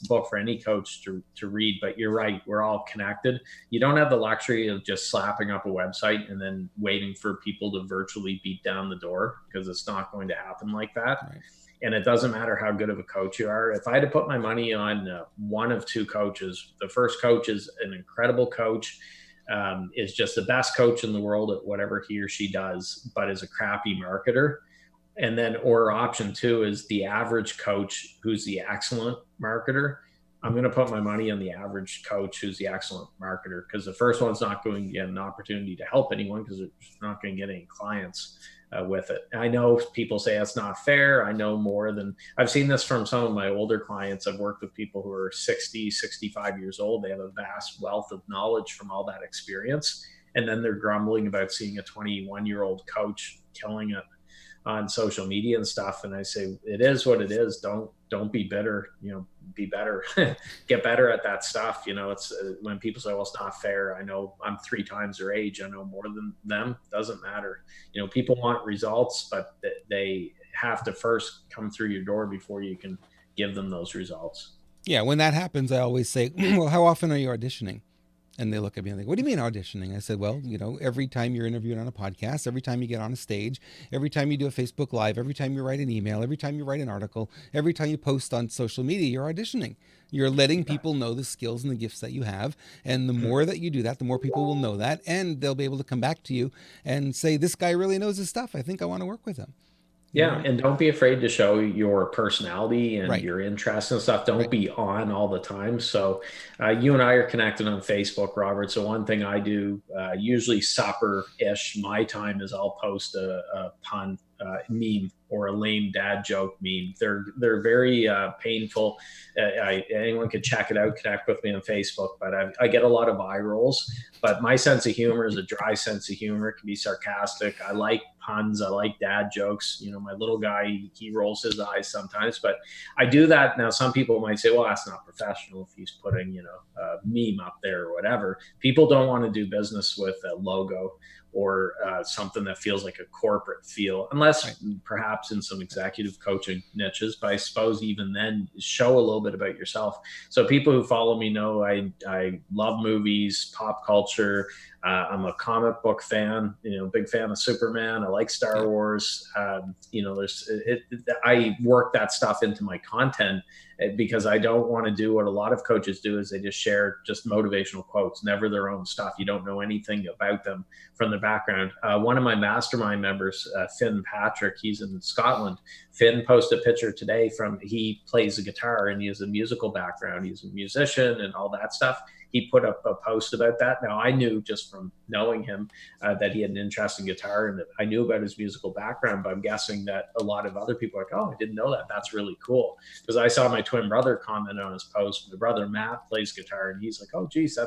book for any coach to read. But you're right, we're all connected. You don't have the luxury of just slapping up a website and then waiting for people to virtually beat down the door, because it's not going to happen like that. Right. And it doesn't matter how good of a coach you are. If I had to put my money on one of two coaches, the first coach is an incredible coach, is just the best coach in the world at whatever he or she does, but is a crappy marketer. And then, or option two is the average coach who's the excellent marketer. I'm going to put my money on the average coach who's the excellent marketer, because the first one's not going to get an opportunity to help anyone because it's not going to get any clients with it. I know people say that's not fair. I know more than I've seen this from some of my older clients. I've worked with people who are 60, 65 years old. They have a vast wealth of knowledge from all that experience. And then they're grumbling about seeing a 21-year-old coach killing it on social media and stuff. And I say, it is what it is. Don't be bitter, be better, get better at that stuff. It's when people say, well, it's not fair. I know I'm 3 times their age. I know more than them. Doesn't matter. People want results, but they have to first come through your door before you can give them those results. Yeah. When that happens, I always say, well, how often are you auditioning? And they look at me and they go, what do you mean auditioning? I said, well, every time you're interviewed on a podcast, every time you get on a stage, every time you do a Facebook Live, every time you write an email, every time you write an article, every time you post on social media, you're auditioning. You're letting people know the skills and the gifts that you have. And the more that you do that, the more people will know that. And they'll be able to come back to you and say, this guy really knows his stuff. I think I want to work with him. Yeah, and don't be afraid to show your personality and your interests and stuff. Don't be on all the time. So you and I are connected on Facebook, Robert. So one thing I do, usually supper-ish, my time, is I'll post a pun meme or a lame dad joke meme. They're very painful. Anyone could check it out, connect with me on Facebook, but I get a lot of eye rolls. But my sense of humor is a dry sense of humor. It can be sarcastic. I like puns. I like dad jokes. My little guy, he rolls his eyes sometimes, but I do that. Now, some people might say, well, that's not professional if he's putting, a meme up there or whatever. People don't want to do business with a logo or something that feels like a corporate feel, unless perhaps in some executive coaching niches. But I suppose even then, show a little bit about yourself. So people who follow me know I love movies, pop culture. I'm a comic book fan, big fan of Superman. I like Star Wars. I work that stuff into my content because I don't want to do what a lot of coaches do, is they just share just motivational quotes, never their own stuff. You don't know anything about them from their background. One of my mastermind members, Finn Patrick, he's in Scotland. Finn posted a picture today he plays the guitar and he has a musical background. He's a musician and all that stuff. He put up a post about that. Now, I knew just from knowing him that he had an interest in guitar, and that I knew about his musical background, but I'm guessing that a lot of other people are like, oh, I didn't know that. That's really cool. Because I saw my twin brother comment on his post. My brother, Matt, plays guitar, and he's like, oh, geez,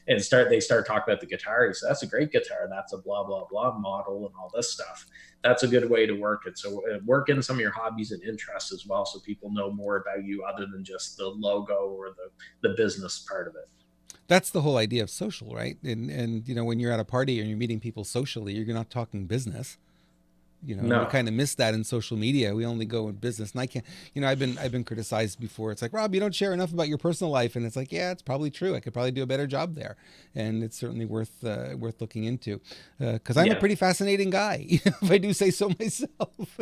they start talking about the guitar. He said, that's a great guitar. That's a blah, blah, blah model and all this stuff. That's a good way to work it. So work in some of your hobbies and interests as well, so people know more about you other than just the logo or the business part of it. That's the whole idea of social, right? And when you're at a party and you're meeting people socially, you're not talking business. No. We kind of miss that in social media. We only go in business. And I can't, I've been criticized before. It's like, Rob, you don't share enough about your personal life. And it's like, yeah, it's probably true. I could probably do a better job there. And it's certainly worth looking into, because I'm a pretty fascinating guy, if I do say so myself.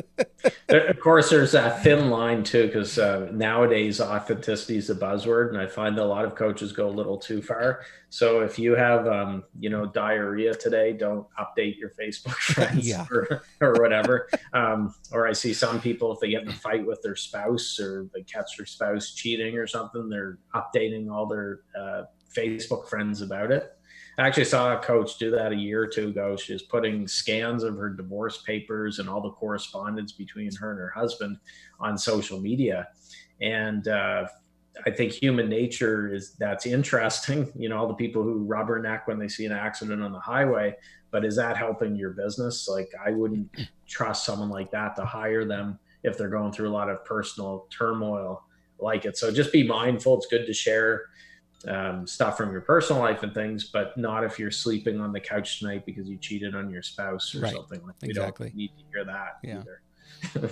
Of course, there's that thin line too, because nowadays authenticity is a buzzword. And I find that a lot of coaches go a little too far. So if you have, diarrhea today, don't update your Facebook friends or whatever. Or I see some people, if they get in a fight with their spouse or they catch their spouse cheating or something, they're updating all their Facebook friends about it. I actually saw a coach do that a year or two ago. She was putting scans of her divorce papers and all the correspondence between her and her husband on social media. And I think human nature that's interesting. All the people who rubberneck when they see an accident on the highway, but is that helping your business? Like, I wouldn't trust someone like that to hire them if they're going through a lot of personal turmoil like it. So just be mindful. It's good to share stuff from your personal life and things, but not if you're sleeping on the couch tonight because you cheated on your spouse or something like that. Exactly. We don't need to hear that either.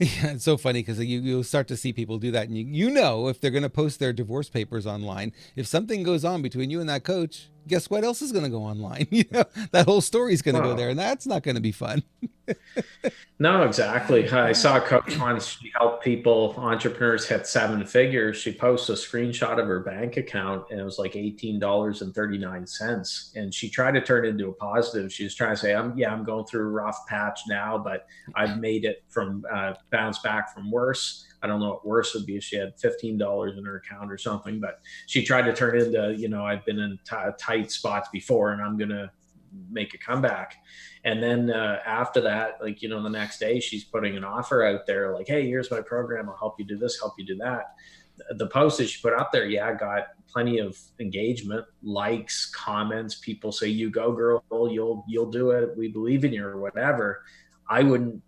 Yeah, it's so funny because you'll start to see people do that, and if they're going to post their divorce papers online, if something goes on between you and that coach, guess what else is going to go online? That whole story is going to go there, and that's not going to be fun. No, exactly. I saw a coach once. She helped people, entrepreneurs hit 7 figures. She posted a screenshot of her bank account, and it was like $18.39. And she tried to turn it into a positive. She was trying to say, I'm going through a rough patch now, but I've made it from bounce back from worse. I don't know what worse would be if she had $15 in her account or something, but she tried to turn it into, I've been in tight spots before, and I'm going to make a comeback. And then after that, like, the next day she's putting an offer out there like, hey, here's my program. I'll help you do this, help you do that. The post that she put up there, got plenty of engagement, likes, comments. People say, you go, girl, you'll do it. We believe in you, or whatever. I wouldn't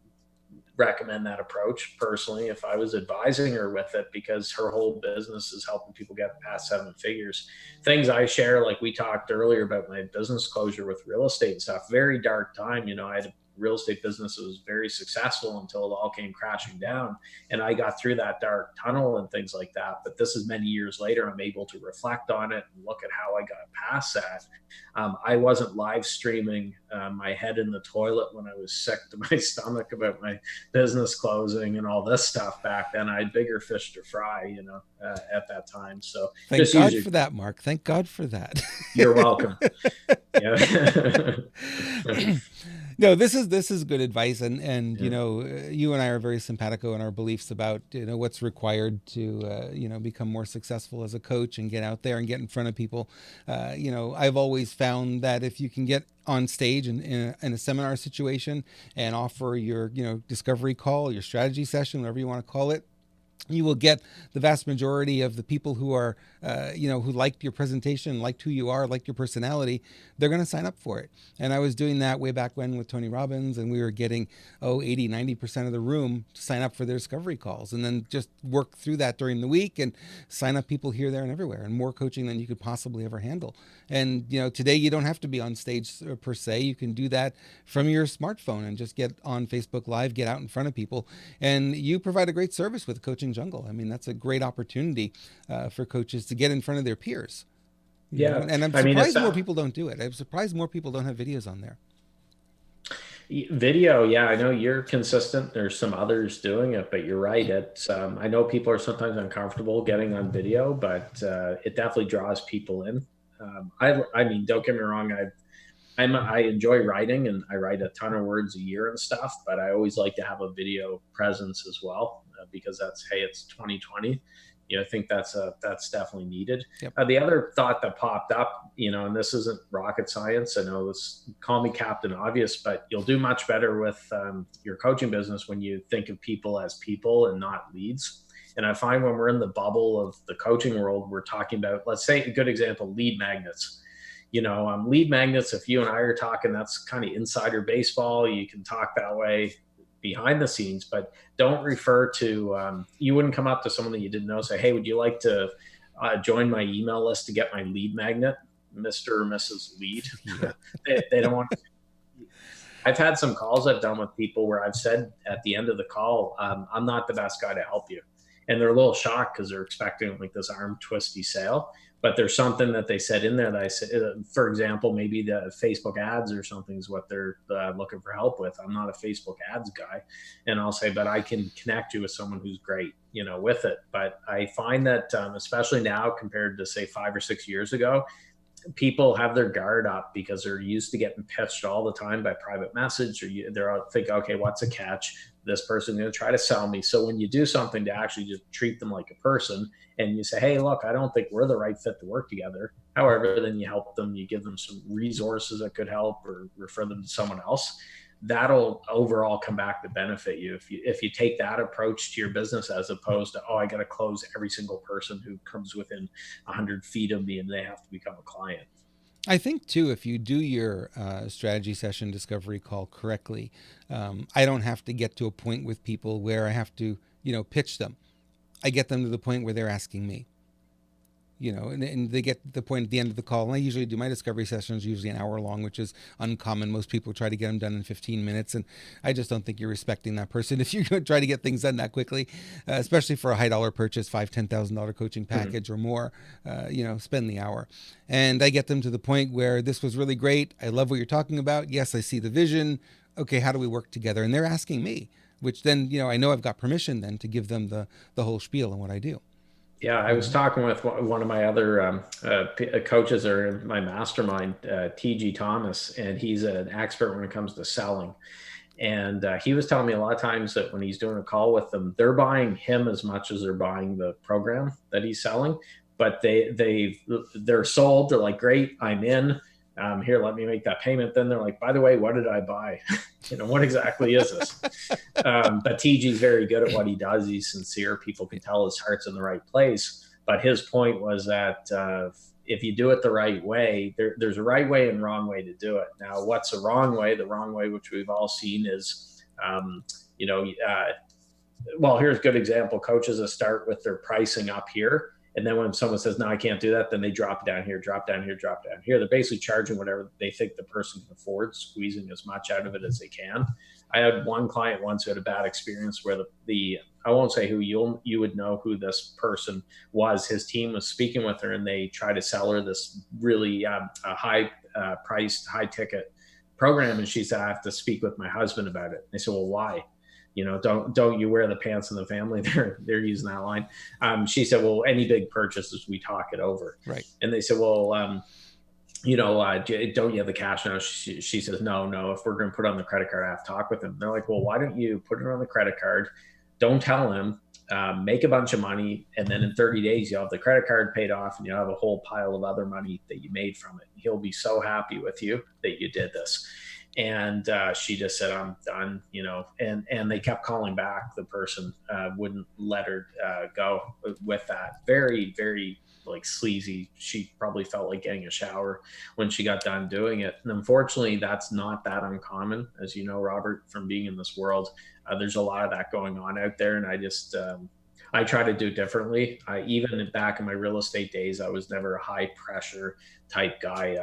recommend that approach personally if I was advising her with it, because her whole business is helping people get past 7 figures. Things I share, like we talked earlier about my business closure with real estate and stuff, very dark time. I had a real estate business that was very successful until it all came crashing down, and I got through that dark tunnel and things like that. But this is many years later, I'm able to reflect on it and look at how I got past that. I wasn't live streaming my head in the toilet when I was sick to my stomach about my business closing and all this stuff back then. I had bigger fish to fry, at that time. So thank God for that, Mark. Thank God for that. You're welcome. No, this is good advice, and you and I are very simpatico in our beliefs about what's required to become more successful as a coach and get out there and get in front of people. I've always found that if you can get on stage in a seminar situation and offer your discovery call, your strategy session, whatever you want to call it, you will get the vast majority of the people who are, who liked your presentation, liked who you are, liked your personality. They're going to sign up for it. And I was doing that way back when with Tony Robbins, and we were getting, 80, 90% of the room to sign up for their discovery calls, and then just work through that during the week and sign up people here, there, and everywhere, and more coaching than you could possibly ever handle. And, today you don't have to be on stage per se. You can do that from your smartphone and just get on Facebook Live, get out in front of people. And you provide a great service with Coaching Jungle. I mean, that's a great opportunity for coaches to get in front of their peers. And I'm surprised more people don't do it. I'm surprised more people don't have videos on there. Video, I know you're consistent. There's some others doing it, but you're right. It's I know people are sometimes uncomfortable getting on video, but it definitely draws people in. I mean, don't get me wrong. I enjoy writing, and I write a ton of words a year and stuff, but I always like to have a video presence as well, because it's 2020. I think that's definitely needed. Yep. The other thought that popped up, and this isn't rocket science. I know this, call me Captain Obvious, but you'll do much better with your coaching business when you think of people as people and not leads. And I find when we're in the bubble of the coaching world, we're talking about, let's say a good example, lead magnets. Lead magnets, if you and I are talking, that's kind of insider baseball. You can talk that way behind the scenes, but don't refer to, you wouldn't come up to someone that you didn't know, say, hey, would you like to join my email list to get my lead magnet, Mr. or Mrs. Lead? They don't want to. I've had some calls I've done with people where I've said at the end of the call, I'm not the best guy to help you. And they're a little shocked because they're expecting like this arm twisty sale. But there's something that they said in there that I said, for example, maybe the Facebook ads or something is what they're looking for help with. I'm not a Facebook ads guy. And I'll say, but I can connect you with someone who's great, with it. But I find that especially now compared to say 5 or 6 years ago, people have their guard up because they're used to getting pitched all the time by private message, or they're out thinking, okay, what's a catch? This person's going to try to sell me. So when you do something to actually just treat them like a person, and you say, hey, look, I don't think we're the right fit to work together. However, then you help them, you give them some resources that could help, or refer them to someone else. That'll overall come back to benefit you if you take that approach to your business, as opposed to, I got to close every single person who comes within 100 feet of me and they have to become a client. I think too, if you do your strategy session discovery call correctly, I don't have to get to a point with people where I have to, pitch them. I get them to the point where they're asking me. and they get to the point at the end of the call. And I usually do my discovery sessions, usually an hour long, which is uncommon. Most people try to get them done in 15 minutes. And I just don't think you're respecting that person if you're going to try to get things done that quickly, especially for a high dollar purchase, $5,000, $10,000 coaching package or more, spend the hour. And I get them to the point where this was really great. I love what you're talking about. Yes, I see the vision. Okay, how do we work together? And they're asking me, which then, I know I've got permission then to give them the whole spiel on what I do. Yeah, I was talking with one of my other coaches or in my mastermind, TG Thomas, and he's an expert when it comes to selling. And he was telling me a lot of times that when he's doing a call with them, they're buying him as much as they're buying the program that he's selling. But they're sold. They're like, great, I'm in. Here, let me make that payment. Then they're like, by the way, what did I buy? What exactly is this? But TG's very good at what he does. He's sincere. People can tell his heart's in the right place. But his point was that if you do it the right way, there's a right way and wrong way to do it. Now, what's the wrong way? The wrong way, which we've all seen, is, well, here's a good example. Coaches that start with their pricing up here. And then when someone says, no, I can't do that, then they drop down here, drop down here, drop down here. They're basically charging whatever they think the person can afford, squeezing as much out of it as they can. I had one client once who had a bad experience where I won't say who, you would know who this person was. His team was speaking with her and they tried to sell her this really high priced, high ticket program. And she said, I have to speak with my husband about it. And they said, well, why? Don't you wear the pants in the family? They're using that line. She said, well, any big purchases, we talk it over. Right. And they said, well, don't you have the cash now? She says, no, if we're going to put it on the credit card, I have to talk with him. They're like, well, why don't you put it on the credit card? Don't tell him, make a bunch of money. And then in 30 days, you'll have the credit card paid off and you'll have a whole pile of other money that you made from it. He'll be so happy with you that you did this. And she just said, I'm done, and they kept calling back. The person wouldn't let her go with that. Very, very sleazy. She probably felt like getting a shower when she got done doing it. And unfortunately, that's not that uncommon. As you know, Robert, from being in this world, there's a lot of that going on out there. And I just, I try to do differently. Even back in my real estate days, I was never a high pressure type guy.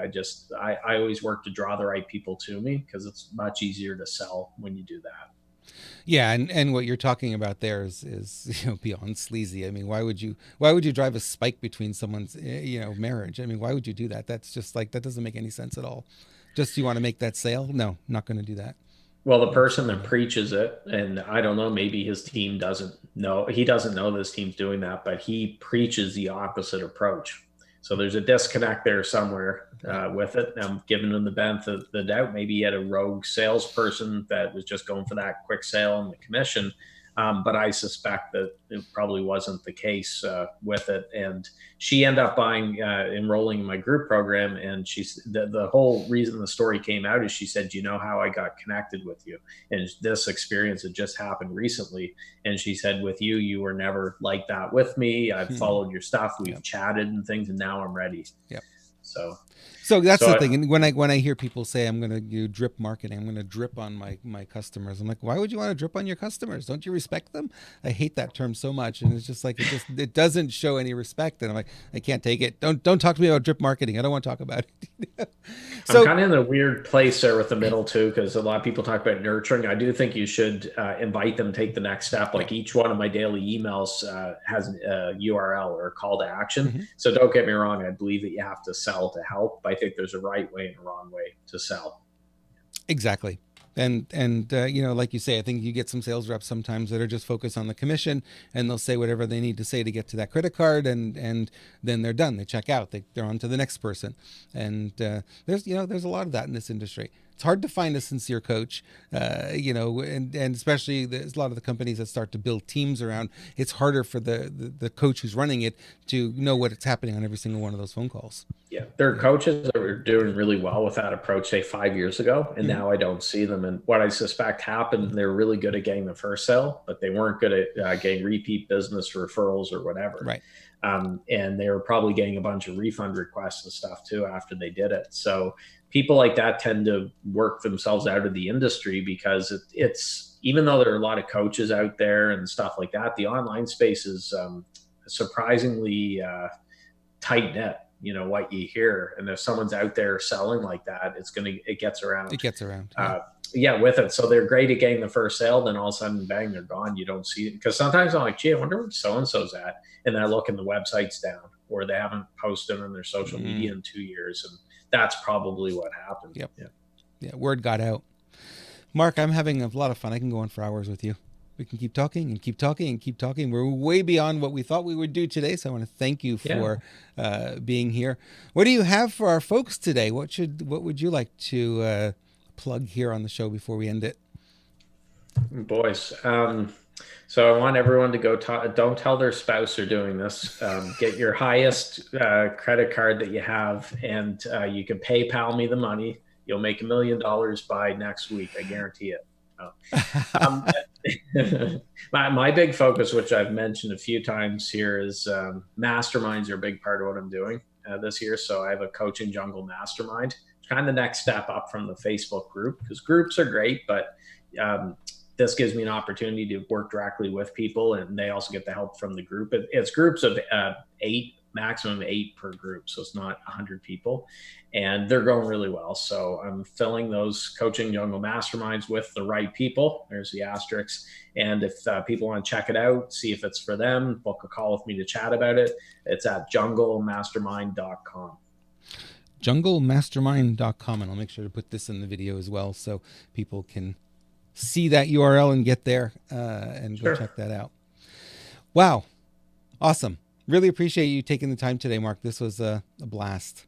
I always work to draw the right people to me because it's much easier to sell when you do that. Yeah, and what you're talking about there is beyond sleazy. I mean, why would you drive a spike between someone's marriage? I mean, why would you do that? That's just that doesn't make any sense at all. Just you want to make that sale? No, not going to do that. Well, the person that preaches it, and I don't know, maybe his team doesn't know. He doesn't know this team's doing that, but he preaches the opposite approach. So there's a disconnect there somewhere with it. I'm giving him the benefit of the doubt. Maybe he had a rogue salesperson that was just going for that quick sale and the commission. But I suspect that it probably wasn't the case with it. And she ended up enrolling in my group program. And the whole reason the story came out is she said, you know how I got connected with you? And this experience had just happened recently. And she said, with you, you were never like that with me. I've followed your stuff. We've chatted and things, and now I'm ready. Yep. So that's the thing. And when I hear people say I'm going to do drip marketing, I'm going to drip on my customers. I'm like, why would you want to drip on your customers? Don't you respect them? I hate that term so much, and it's just it doesn't show any respect. And I'm like, I can't take it. Don't talk to me about drip marketing. I don't want to talk about it. So I'm kind of in a weird place there with the middle too, because a lot of people talk about nurturing. I do think you should invite them, take the next step. Like each one of my daily emails has a URL or a call to action. Mm-hmm. So don't get me wrong. I believe that you have to sell to help. But I think there's a right way and a wrong way to sell. Exactly. And like you say, I think you get some sales reps sometimes that are just focused on the commission, and they'll say whatever they need to say to get to that credit card, and then they're done. They check out. They're on to the next person. And there's a lot of that in this industry. It's hard to find a sincere coach, and especially there's a lot of the companies that start to build teams around. It's harder for the coach who's running it to know what's happening on every single one of those phone calls. Yeah, there are coaches that were doing really well with that approach, say 5 years ago, and now I don't see them. And what I suspect happened, they were really good at getting the first sale, but they weren't good at getting repeat business, referrals, or whatever. Right. And they were probably getting a bunch of refund requests and stuff too after they did it. So people like that tend to work themselves out of the industry because it's even though there are a lot of coaches out there and stuff like that, the online space is surprisingly tight knit, what you hear. And if someone's out there selling like that, it gets around. It gets around. With it. So they're great at getting the first sale. Then all of a sudden, bang, they're gone. You don't see it. Because sometimes I'm like, gee, I wonder where so-and-so's at. And I look and the website's down, or they haven't posted on their social media in 2 years. And that's probably what happened. Yep. Yeah. Word got out. Mark, I'm having a lot of fun. I can go on for hours with you. We can keep talking and keep talking and keep talking. We're way beyond what we thought we would do today. So I want to thank you for being here. What do you have for our folks today? What would you like to plug here on the show before we end it? Boys, so I want everyone to go don't tell their spouse they're doing this. Get your highest credit card that you have, and you can PayPal me the money. You'll make $1 million by next week. I guarantee it. My big focus, which I've mentioned a few times here, is masterminds are a big part of what I'm doing this year. So I have a Coaching Jungle Mastermind, kind of the next step up from the Facebook group, because groups are great, but this gives me an opportunity to work directly with people, and they also get the help from the group. It's groups of 8, maximum 8 per group. So it's not 100 people, and they're going really well. So I'm filling those Coaching Jungle Masterminds with the right people. There's the asterisk. And if people want to check it out, see if it's for them, book a call with me to chat about it. It's at junglemastermind.com. junglemastermind.com, and I'll make sure to put this in the video as well so people can see that URL and get there and go check that out. Wow. Awesome. Really appreciate you taking the time today, Mark. This was a blast.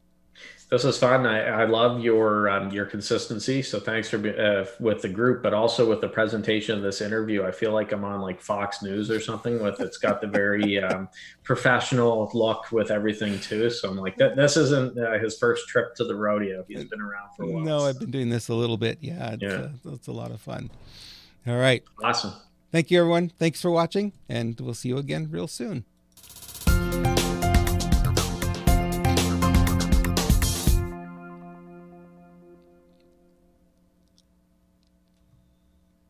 This was fun. I love your consistency. So thanks for with the group, but also with the presentation of this interview. I feel like I'm on like Fox News or something. It's got the very professional look with everything too. So I'm like, this isn't his first trip to the rodeo. He's been around for a while. No, I've been doing this a little bit. Yeah, it's a lot of fun. All right. Awesome. Thank you, everyone. Thanks for watching, and we'll see you again real soon.